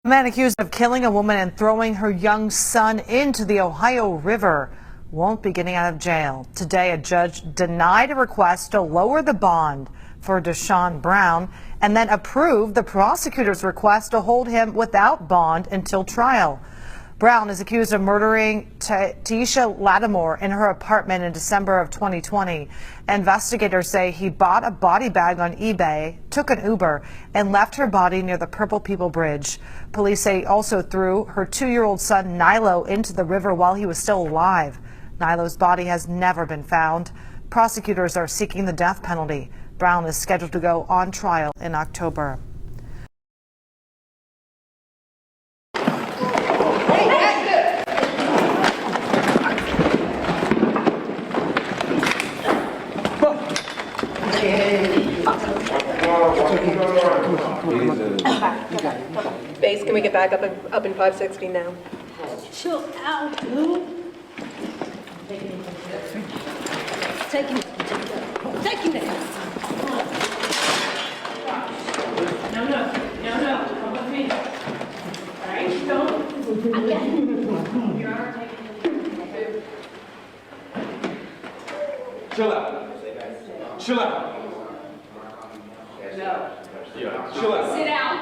A man accused of killing a woman and throwing her young son into the Ohio River won't be getting out of jail. Today, a judge denied a request to lower the bond for Deshaun Brown and then approved the prosecutor's request to hold him without bond until trial. Brown is accused of murdering Tisha Lattimore in her apartment in December of 2020. Investigators say he bought a body bag on eBay, took an Uber, and left her body near the Purple People Bridge. Police say he also threw her 2-year-old son Nilo into the river while he was still alive. Nilo's body has never been found. Prosecutors are seeking the death penalty. Brown is scheduled to go on trial in October. Base, can we get back up in 560 now? Chill out, dude. Taking it. No, come with me. All right, don't. I got it. Your Honor, taking it. Chill out. No. Chill out. Sit down.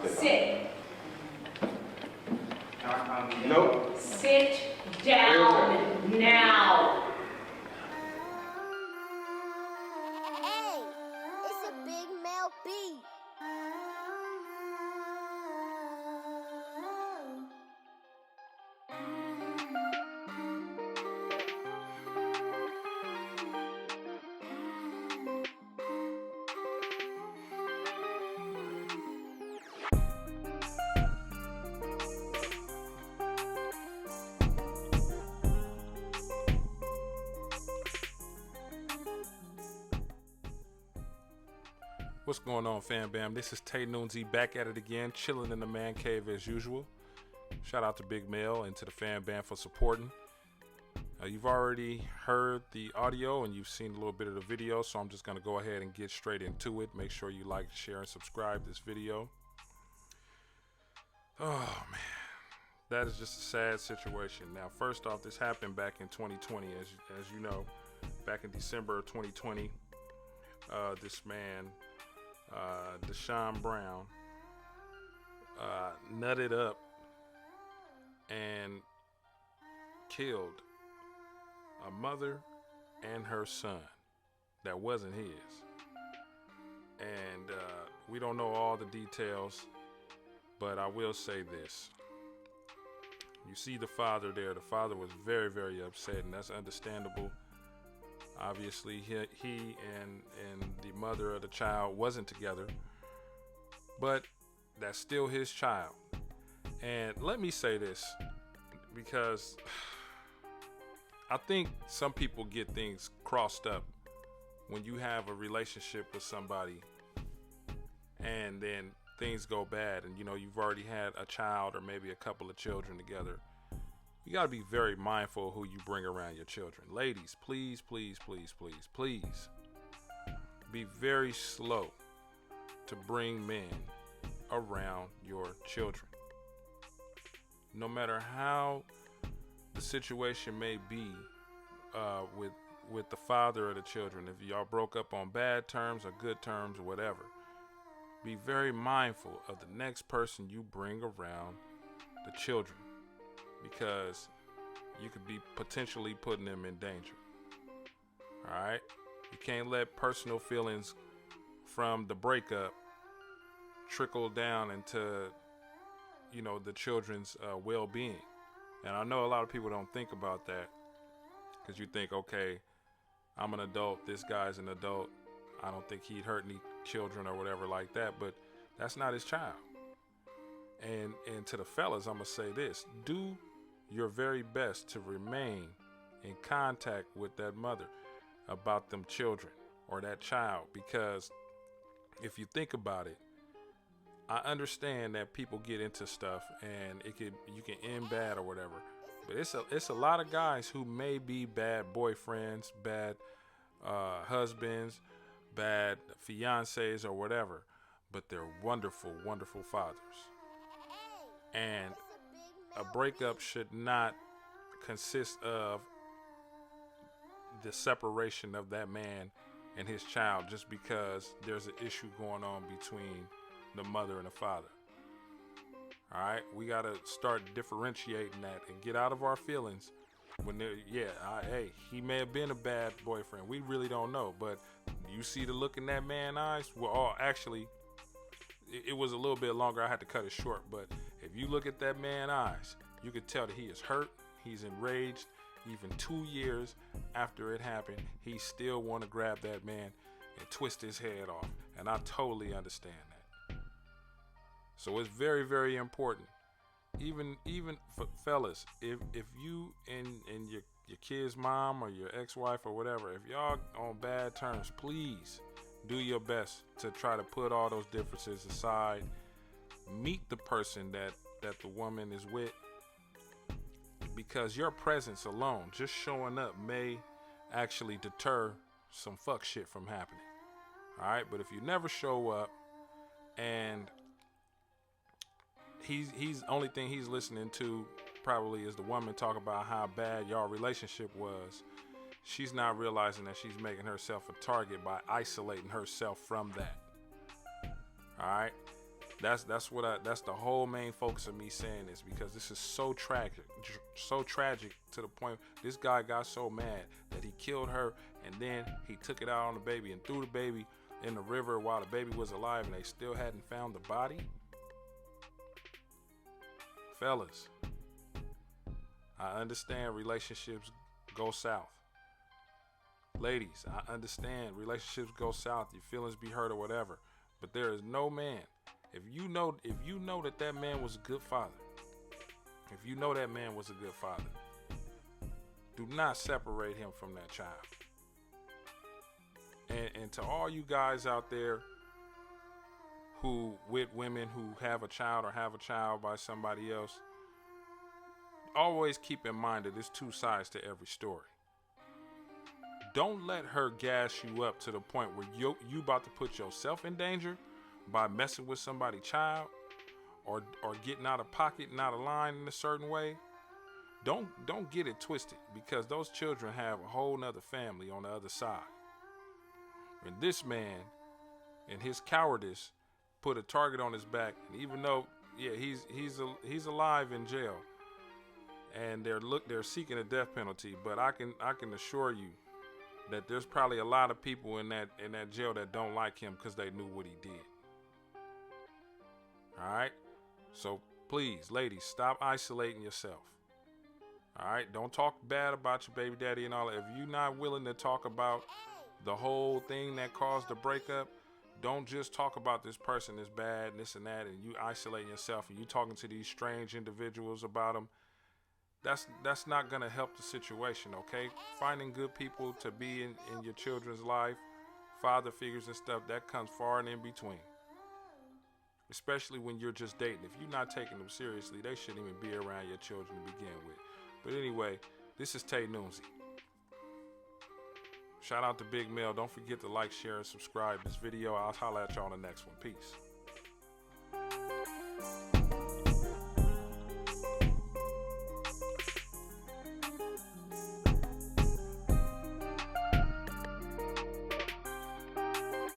Sit. Nope. Sit down now. Hey, it's a BigMel Beats. What's going on, fam bam? This is TeNoonzie back at it again, chilling in the man cave as usual. Shout out to BigMel and to the fan band for supporting. You've already heard the audio and you've seen a little bit of the video, so I'm just going to go ahead and get straight into it. Make sure you like, share, and subscribe this video. Oh, man. That is just a sad situation. Now, first off, this happened back in 2020, as you know. Back in December of 2020, this man, Deshaun Brown, nutted up and killed a mother and her son that wasn't his. And we don't know all the details, but I will say this. You see the father there. The father was very, very upset, and that's understandable. Obviously, he and the mother of the child wasn't together, but that's still his child. And let me say this, because I think some people get things crossed up when you have a relationship with somebody and then things go bad and you've already had a child or maybe a couple of children together. You got to be very mindful of who you bring around your children. Ladies, please be very slow to bring men around your children. No matter how the situation may be with the father of the children, if y'all broke up on bad terms or good terms or whatever, be very mindful of the next person you bring around the children, because you could be potentially putting them in danger. All right? You can't let personal feelings from the breakup trickle down into, the children's well-being. And I know a lot of people don't think about that, because you think, okay, I'm an adult, this guy's an adult, I don't think he'd hurt any children or whatever like that, but that's not his child. And to the fellas, I'm gonna say this: do your very best to remain in contact with that mother about them children or that child, because if you think about it, I understand that people get into stuff and you can end bad or whatever, but it's a lot of guys who may be bad boyfriends, bad husbands, bad fiancés or whatever, but they're wonderful, wonderful fathers. And a breakup should not consist of the separation of that man and his child just because there's an issue going on between the mother and the father. All right, we got to start differentiating that and get out of our feelings when hey, he may have been a bad boyfriend. We really don't know, but you see the look in that man's eyes. Well, actually, it was a little bit longer. I had to cut it short, but if you look at that man's eyes, you could tell that he is hurt. He's enraged. Even 2 years after it happened, he still want to grab that man and twist his head off. And I totally understand that. So it's very, very important. Even for fellas, if you and your kid's mom or your ex-wife or whatever, if y'all on bad terms, please do your best to try to put all those differences aside. Meet the person that the woman is with, because your presence alone, just showing up, may actually deter some fuck shit from happening. All right, but if you never show up and he's only thing he's listening to probably is the woman talk about how bad y'all relationship was, she's not realizing that she's making herself a target by isolating herself from that. All right, that's the whole main focus of me saying this, because this is so tragic to the point this guy got so mad that he killed her, and then he took it out on the baby and threw the baby in the river while the baby was alive, and they still hadn't found the body. Fellas, I understand relationships go south. Ladies, I understand relationships go south, your feelings be hurt or whatever, but there is no man, if you know that man was a good father, if you know that man was a good father, do not separate him from that child. And to all you guys out there who with women who have a child or have a child by somebody else, always keep in mind that there's two sides to every story. Don't let her gas you up to the point where you about to put yourself in danger by messing with somebody's child or getting out of pocket and out of line in a certain way. Don't get it twisted, because those children have a whole nother family on the other side. And this man, in his cowardice, put a target on his back. And even though, he's alive in jail, and they're seeking a death penalty, but I can assure you that there's probably a lot of people in that jail that don't like him because they knew what he did. All right, so please, ladies, stop isolating yourself. All right, don't talk bad about your baby daddy and all that. If you're not willing to talk about the whole thing that caused the breakup, don't just talk about this person is bad and this and that, and you isolating yourself and you talking to these strange individuals about them. That's not going to help the situation, okay? Finding good people to be in your children's life, father figures and stuff, that comes far and in between. Especially when you're just dating. If you're not taking them seriously, they shouldn't even be around your children to begin with. But anyway, this is TeNoonzie. Shout out to BigMel. Don't forget to like, share, and subscribe this video. I'll holler at y'all on the next one. Peace.